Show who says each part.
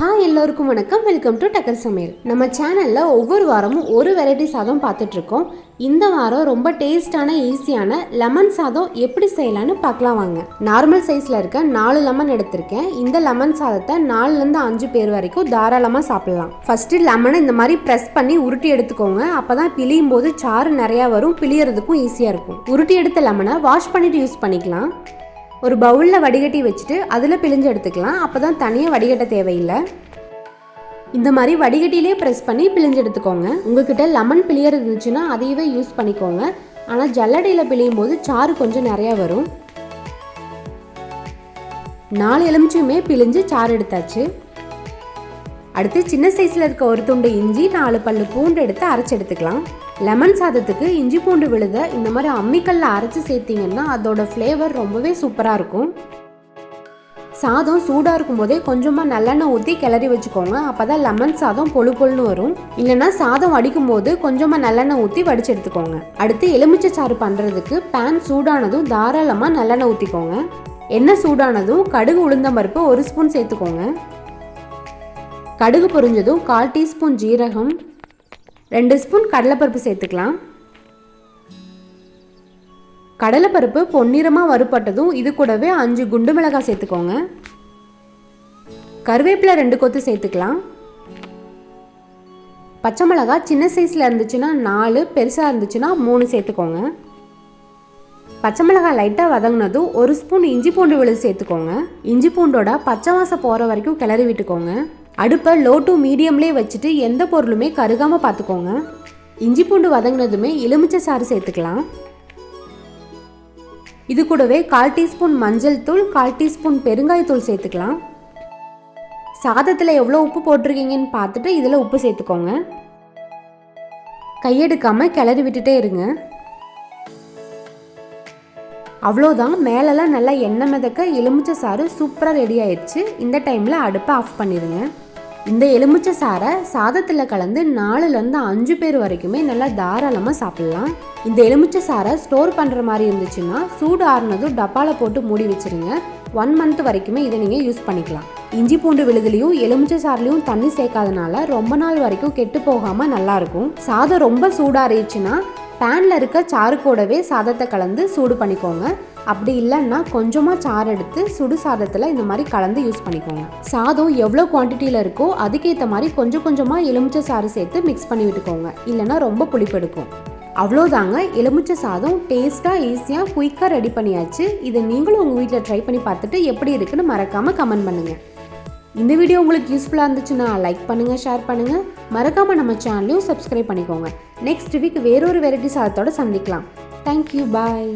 Speaker 1: Hi எல்லோருக்கும் வணக்கம். Welcome to டக்கர் சமையல். நம்ம சேனலில் ஒவ்வொரு வாரமும் ஒரு வெரைட்டி சாதம் பார்த்துட்ருக்கோம். இந்த வாரம் ரொம்ப டேஸ்டான ஈஸியான லெமன் சாதம் எப்படி செய்யலான்னு பார்க்கலாம் வாங்க. நார்மல் சைஸில் இருக்க 4 லெமன் எடுத்திருக்கேன். இந்த லெமன் சாதத்தை 4லேருந்து 5 பேர் வரைக்கும் தாராளமாக சாப்பிடலாம். ஃபஸ்ட்டு லெமனை இந்த மாதிரி ப்ரெஸ் பண்ணி உருட்டி எடுத்துக்கோங்க. அப்போ தான் பிழியும் போது சாறு நிறையா வரும், பிழியறதுக்கும் ஈஸியாக இருக்கும். உருட்டி எடுத்த லெமனை வாஷ் பண்ணிவிட்டு யூஸ் பண்ணிக்கலாம். ஒரு பவுலில் வடிகட்டி வச்சுட்டு அதில் பிழிஞ்சு எடுத்துக்கலாம். அப்போ தான் தனியாக வடிகட்ட தேவையில்லை. இந்த மாதிரி வடிகட்டிலே ப்ரெஸ் பண்ணி பிழிஞ்சு எடுத்துக்கோங்க. உங்ககிட்ட லெமன் பிழியர் இருந்துச்சுன்னா அதையவே யூஸ் பண்ணிக்கோங்க. ஆனால் ஜல்லடையில் பிழியும் போது சாறு கொஞ்சம் நிறையா வரும். 4 எலுமிச்சையுமே பிழிஞ்சு சாறு எடுத்தாச்சு. அடுத்து சின்ன சைஸில் இருக்க ஒரு துண்டு இஞ்சி, 4 பல்லு பூண்டு எடுத்து அரைச்சி எடுத்துக்கலாம். லெமன் சாதத்துக்கு இஞ்சி பூண்டு விழுத இந்த மாதிரி அம்மிக்கல்ல அரைச்சி சேர்த்திங்கன்னா அதோட ஃப்ளேவர் ரொம்பவே சூப்பராக இருக்கும். சாதம் சூடாக இருக்கும் போதே கொஞ்சமாக நல்லெண்ணெய் ஊற்றி கிளறி வச்சுக்கோங்க. அப்போ தான் லெமன் சாதம் பொழு பொழுன்னு வரும். இல்லைன்னா சாதம் வடிக்கும் போது கொஞ்சமாக நல்லெண்ணெய் ஊற்றி வடிச்சு எடுத்துக்கோங்க. அடுத்து எலுமிச்சை சாறு பண்ணுறதுக்கு பேன் சூடானதும் தாராளமாக நல்லெண்ணெய் ஊற்றிக்கோங்க. எண்ணெய் சூடானதும் கடுகு உளுந்தம்பருப்பு 1 ஸ்பூன் சேர்த்துக்கோங்க. கடுகு பொரிஞ்சதும் 1/4 டீஸ்பூன் ஜீரகம், 2 ஸ்பூன் கடலைப்பருப்பு சேர்த்துக்கலாம். கடலைப்பருப்பு பொன்னிறமாக வறுபட்டதும் இது கூடவே 5 குண்டு மிளகாய் சேர்த்துக்கோங்க. கருவேப்பிலை 2 கொத்து சேர்த்துக்கலாம். பச்சை மிளகாய் சின்ன சைஸில் இருந்துச்சுன்னா 4, பெருசாக இருந்துச்சுன்னா 3 சேர்த்துக்கோங்க. பச்சை மிளகாய் லைட்டாக வதங்கினதும் 1 ஸ்பூன் இஞ்சி பூண்டு விழுது சேர்த்துக்கோங்க. இஞ்சி பூண்டோட பச்சை வாசம் போகிற வரைக்கும் கிளறி விட்டுக்கோங்க. அடுப்பை லோ டு மீடியம்லேயே வச்சுட்டு எந்த பொருளுமே கருகாமல் பார்த்துக்கோங்க. இஞ்சி பூண்டு வதங்கினதுமே எலுமிச்சை சாறு சேர்த்துக்கலாம். இது கூடவே 1/4 டீஸ்பூன் மஞ்சள் தூள், 1/4 டீஸ்பூன் பெருங்காயத்தூள் சேர்த்துக்கலாம். சாதத்தில் எவ்வளோ உப்பு போட்டிருக்கீங்கன்னு பார்த்துட்டு இதில் உப்பு சேர்த்துக்கோங்க. கையெடுக்காமல் கிளறி விட்டுட்டே இருங்க. அவ்வளோதான், மேலெல்லாம் நல்லா எண்ணெய் மிதக்க எலுமிச்சை சாறு சூப்பராக ரெடி ஆயிடுச்சு. இந்த டைமில் அடுப்பை ஆஃப் பண்ணிடுங்க. இந்த எலுமிச்சை சாறை சாதத்தில் கலந்து 4லேருந்து 5 பேர் வரைக்குமே நல்லா தாராளமாக சாப்பிட்லாம். இந்த எலுமிச்சை சாறை ஸ்டோர் பண்ணுற மாதிரி இருந்துச்சுன்னா சூடு ஆறுனதும் டப்பாவில் போட்டு மூடி வச்சுருங்க. 1 மந்த் வரைக்குமே இதை நீங்கள் யூஸ் பண்ணிக்கலாம். இஞ்சி பூண்டு விழுதுலையும் எலுமிச்சை சாறுலையும் தண்ணி சேர்க்காதனால ரொம்ப நாள் வரைக்கும் கெட்டு போகாமல் நல்லாயிருக்கும். சாதம் ரொம்ப சூடாறிடுச்சுன்னா பேனில் இருக்க சாறு கூடவே சாதத்தை கலந்து சூடு பண்ணிக்கோங்க. அப்படி இல்லைன்னா கொஞ்சமாக சாறு எடுத்து சுடு சாதத்தில் இந்த மாதிரி கலந்து யூஸ் பண்ணிக்கோங்க. சாதம் எவ்வளோ குவான்டிட்டியில் இருக்கோ அதுக்கேற்ற மாதிரி கொஞ்சம் கொஞ்சமாக எலுமிச்சை சாறு சேர்த்து மிக்ஸ் பண்ணி விட்டுக்கோங்க. இல்லைன்னா ரொம்ப புளிப்பெடுக்கும். அவ்வளோதாங்க, எலுமிச்சை சாதம் டேஸ்ட்டாக ஈஸியாக குயிக்காக ரெடி பண்ணியாச்சு. இதை நீங்களும் உங்கள் வீட்டில் ட்ரை பண்ணி பார்த்துட்டு எப்படி இருக்குன்னு மறக்காமல் கமெண்ட் பண்ணுங்கள். இந்த வீடியோ உங்களுக்கு யூஸ்ஃபுல்லாக இருந்துச்சுன்னா லைக் பண்ணுங்கள், ஷேர் பண்ணுங்கள். மறக்காமல் நம்ம சேனலையும் சப்ஸ்கிரைப் பண்ணிக்கோங்க. நெக்ஸ்ட் வீக் வேறொரு வெரைட்டி சாதத்தோடு சந்திக்கலாம். தேங்க்யூ, பாய்.